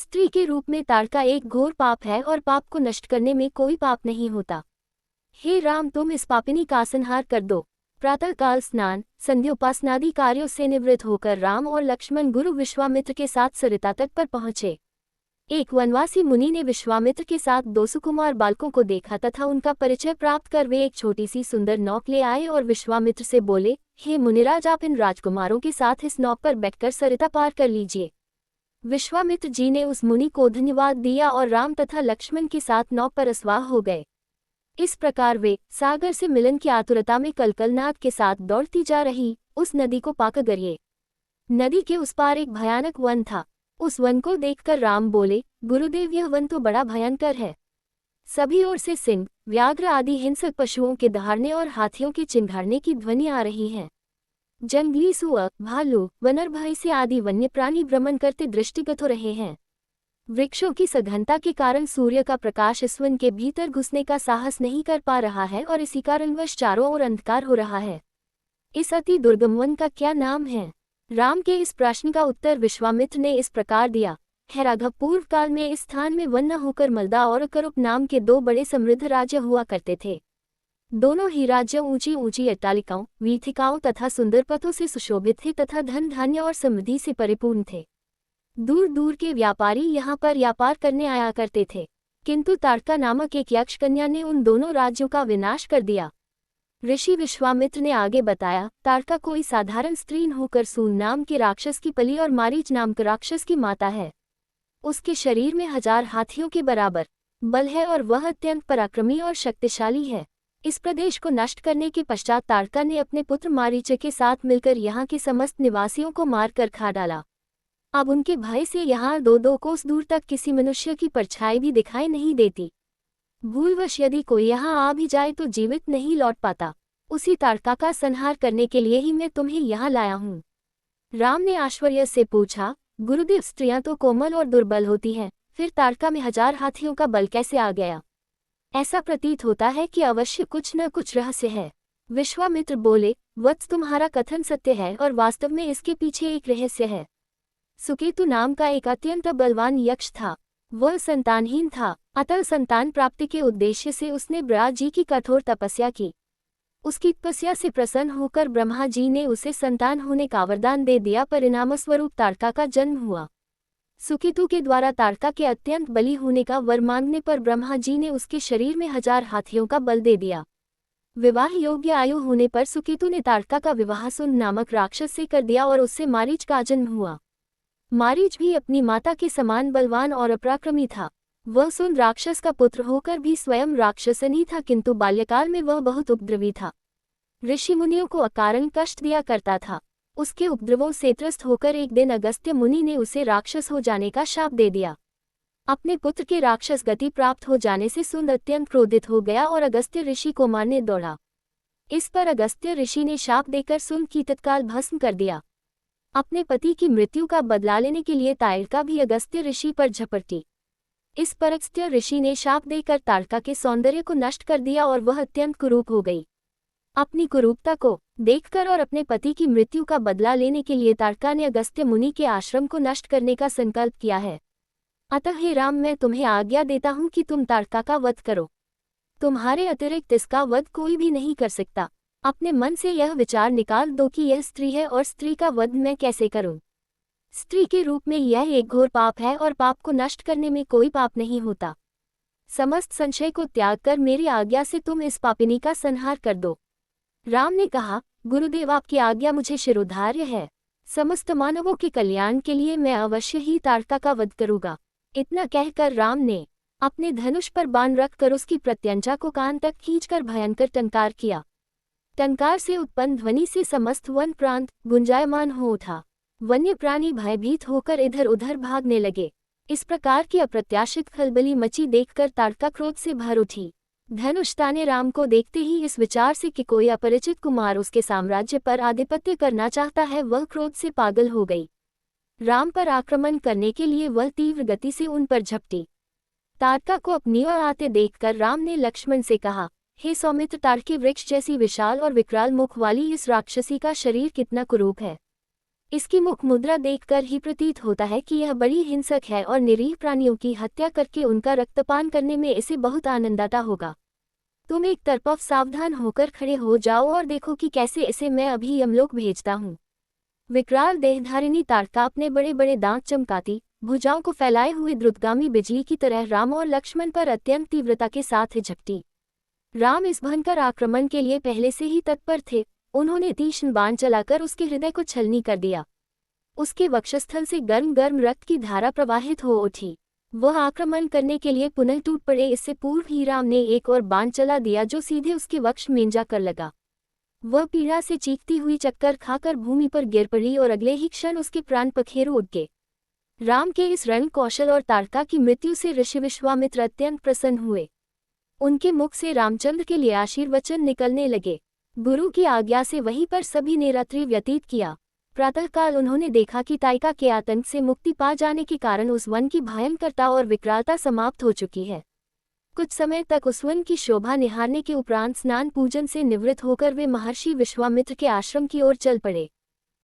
स्त्री के रूप में ताड़का एक घोर पाप है और पाप को नष्ट करने में कोई पाप नहीं होता। हे राम, तुम इस पापिनी का संहार कर दो। प्रातःकाल स्नान संध्योपासनादि कार्यों से निवृत्त होकर राम और लक्ष्मण गुरु विश्वामित्र के साथ सरिता तट पर पहुंचे। एक वनवासी मुनि ने विश्वामित्र के साथ 2 सुकुमार बालकों को देखा तथा उनका परिचय प्राप्त कर वे एक छोटी सी सुंदर नौक ले आए और विश्वामित्र से बोले, हे मुनिराज, आप इन राजकुमारों के साथ इस नौक पर बैठकर सरिता पार कर लीजिए। विश्वामित्र जी ने उस मुनि को धन्यवाद दिया और राम तथा लक्ष्मण के साथ नौक पर अस्वार हो गए। इस प्रकार वे सागर से मिलन की आतुरता में कलकलनाद के साथ दौड़ती जा रही उस नदी को पाकर गए। नदी के उस पार एक भयानक वन था। उस वन को देखकर राम बोले, गुरुदेव, यह वन तो बड़ा भयंकर है। सभी ओर से सिंह, व्याघ्र आदि हिंसक पशुओं के दहाड़ने और हाथियों के चिंघाड़ने की ध्वनि आ रही है। जंगली सुअर, भालू, वनर, भैंसे आदि वन्य प्राणी भ्रमण करते दृष्टिगत हो रहे हैं। वृक्षों की सघनता के कारण सूर्य का प्रकाश इस वन के भीतर घुसने का साहस नहीं कर पा रहा है और इसी कारणवश चारों ओर अंधकार हो रहा है। इस अति दुर्गम वन का क्या नाम है? राम के इस प्रश्न का उत्तर विश्वामित्र ने इस प्रकार दिया, है राघव, पूर्व काल में इस स्थान में वन न होकर मलदा और करुप नाम के 2 बड़े समृद्ध राज्य हुआ करते थे। दोनों ही राज्य ऊंची ऊंची अट्टालिकाओं, वीथिकाओं तथा सुंदर पथों से सुशोभित थे तथा धन धान्य और समृद्धि से परिपूर्ण थे। दूर दूर के व्यापारी यहाँ पर व्यापार करने आया करते थे, किंतु ताड़का नामक एक यक्ष कन्या ने उन दोनों राज्यों का विनाश कर दिया। ऋषि विश्वामित्र ने आगे बताया, ताड़का कोई साधारण स्त्री न होकर सून नाम के राक्षस की पली और मारीच नाम के राक्षस की माता है। उसके शरीर में 1000 हाथियों के बराबर बल है और वह अत्यंत पराक्रमी और शक्तिशाली है। इस प्रदेश को नष्ट करने के पश्चात ताड़का ने अपने पुत्र मारीच के साथ मिलकर यहाँ के समस्त निवासियों को मारकर खा डाला। अब उनके भय से यहाँ 2-2 कोस दूर तक किसी मनुष्य की परछाई भी दिखाई नहीं देती। भूलवश यदि कोई यहाँ आ भी जाए तो जीवित नहीं लौट पाता। उसी ताड़का का संहार करने के लिए ही मैं तुम्हें यहाँ लाया हूँ। राम ने आश्चर्य से पूछा, गुरुदेव, स्त्रियां तो कोमल और दुर्बल होती हैं, फिर ताड़का में 1000 हाथियों का बल कैसे आ गया? ऐसा प्रतीत होता है कि अवश्य कुछ न कुछ रहस्य है। विश्वामित्र बोले, वत्स, तुम्हारा कथन सत्य है और वास्तव में इसके पीछे एक रहस्य है। सुकेतु नाम का एक अत्यंत बलवान यक्ष था। वह संतानहीन था, अतः संतान प्राप्ति के उद्देश्य से उसने ब्रह्मा जी की कठोर तपस्या की। उसकी तपस्या से प्रसन्न होकर ब्रह्मा जी ने उसे संतान होने का वरदान दे दिया। परिणामस्वरूप ताड़का का जन्म हुआ। सुकेतु के द्वारा ताड़का के अत्यंत बली होने का वर मांगने पर ब्रह्मा जी ने उसके शरीर में 1000 हाथियों का बल दे दिया। विवाह योग्य आयु होने पर सुकेतु ने ताड़का का विवाह सुन नामक राक्षस से कर दिया और उससे मारीच का जन्म हुआ। मारीच भी अपनी माता के समान बलवान और अपराक्रमी था। वह सुन राक्षस का पुत्र होकर भी स्वयं राक्षसनी था, किंतु बाल्यकाल में वह बहुत उपद्रवी था। ऋषि मुनियों को अकारण कष्ट दिया करता था। उसके उपद्रवों से त्रस्त होकर एक दिन अगस्त्य मुनि ने उसे राक्षस हो जाने का शाप दे दिया। अपने पुत्र के राक्षस गति प्राप्त हो जाने से सुन अत्यंत क्रोधित हो गया और अगस्त्य ऋषि को मारने दौड़ा। इस पर अगस्त्य ऋषि ने शाप देकर सुन की तत्काल भस्म कर दिया। अपने पति की मृत्यु का बदला लेने के लिए ताड़का भी अगस्त्य ऋषि पर झपटी। इस पर अगस्त्य ऋषि ने शाप देकर ताड़का के सौंदर्य को नष्ट कर दिया और वह अत्यंत कुरूप हो गई। अपनी कुरूपता को देखकर और अपने पति की मृत्यु का बदला लेने के लिए ताड़का ने अगस्त्य मुनि के आश्रम को नष्ट करने का संकल्प किया है। अतः हे राम, मैं तुम्हें आज्ञा देता हूँ कि तुम ताड़का का वध करो। तुम्हारे अतिरिक्त इसका वध कोई भी नहीं कर सकता। अपने मन से यह विचार निकाल दो कि यह स्त्री है और स्त्री का वध मैं कैसे करूं। स्त्री के रूप में यह एक घोर पाप है और पाप को नष्ट करने में कोई पाप नहीं होता। समस्त संशय को त्याग कर मेरी आज्ञा से तुम इस पापिनी का संहार कर दो। राम ने कहा, गुरुदेव, आपकी आज्ञा मुझे शिरोधार्य है। समस्त मानवों के कल्याण के लिए मैं अवश्य ही ताड़का का वध करूंगा। इतना कहकर राम ने अपने धनुष पर बाण रखकर उसकी प्रत्यंचा को कान तक खींचकर भयंकर टंकार किया। टंकार से उत्पन्न ध्वनि से समस्त वन प्रांत गुंजायमान हो उठा। वन्य प्राणी भयभीत होकर इधर उधर भागने लगे। इस प्रकार की अप्रत्याशित खलबली मची देखकर ताड़का क्रोध से भर उठी। धनुष ताने राम को देखते ही इस विचार से कि कोई अपरिचित कुमार उसके साम्राज्य पर आधिपत्य करना चाहता है, वह क्रोध से पागल हो गई। राम पर आक्रमण करने के लिए वह तीव्र गति से उन पर झपटी। ताड़का को अपनी ओर आते देखकर राम ने लक्ष्मण से कहा, हे सौमित्र, ताड़ के वृक्ष जैसी विशाल और विकराल मुख वाली इस राक्षसी का शरीर कितना कुरूप है। इसकी मुख मुद्रा देखकर ही प्रतीत होता है कि यह बड़ी हिंसक है और निरीह प्राणियों की हत्या करके उनका रक्तपान करने में इसे बहुत आनंद आता होगा। तुम एक तरफ सावधान होकर खड़े हो जाओ और देखो कि कैसे इसे मैं अभी यमलोक भेजता हूँ। विकराल देहधारिणी ताड़का अपने बड़े बड़े दांत चमकाती, भुजाओं को फैलाए हुए द्रुतगामी बिजली की तरह राम और लक्ष्मण पर अत्यंत तीव्रता के साथ झपटी। राम इस भयंकर आक्रमण के लिए पहले से ही तत्पर थे। उन्होंने तीक्ष्ण बाण चलाकर उसके हृदय को छलनी कर दिया। उसके वक्षस्थल से गर्म गर्म रक्त की धारा प्रवाहित हो उठी। वह आक्रमण करने के लिए पुनः टूट पड़े। इससे पूर्व ही राम ने एक और बाण चला दिया जो सीधे उसके वक्ष में जा कर लगा। वह पीड़ा से चीखती हुई चक्कर खाकर भूमि पर गिर पड़ी और अगले ही क्षण उसके प्राण पखेरु उड़ गए। राम के इस रण कौशल और ताड़का की मृत्यु से ऋषि विश्वामित्र अत्यंत प्रसन्न हुए। उनके मुख से रामचंद्र के लिए आशीर्वचन निकलने लगे। गुरु की आज्ञा से वहीं पर सभी ने रात्रि व्यतीत किया। प्रातःकाल उन्होंने देखा कि ताड़का के आतंक से मुक्ति पा जाने के कारण उस वन की भयंकरता और विकरालता समाप्त हो चुकी है। कुछ समय तक उस वन की शोभा निहारने के उपरांत स्नान पूजन से निवृत्त होकर वे महर्षि विश्वामित्र के आश्रम की ओर चल पड़े।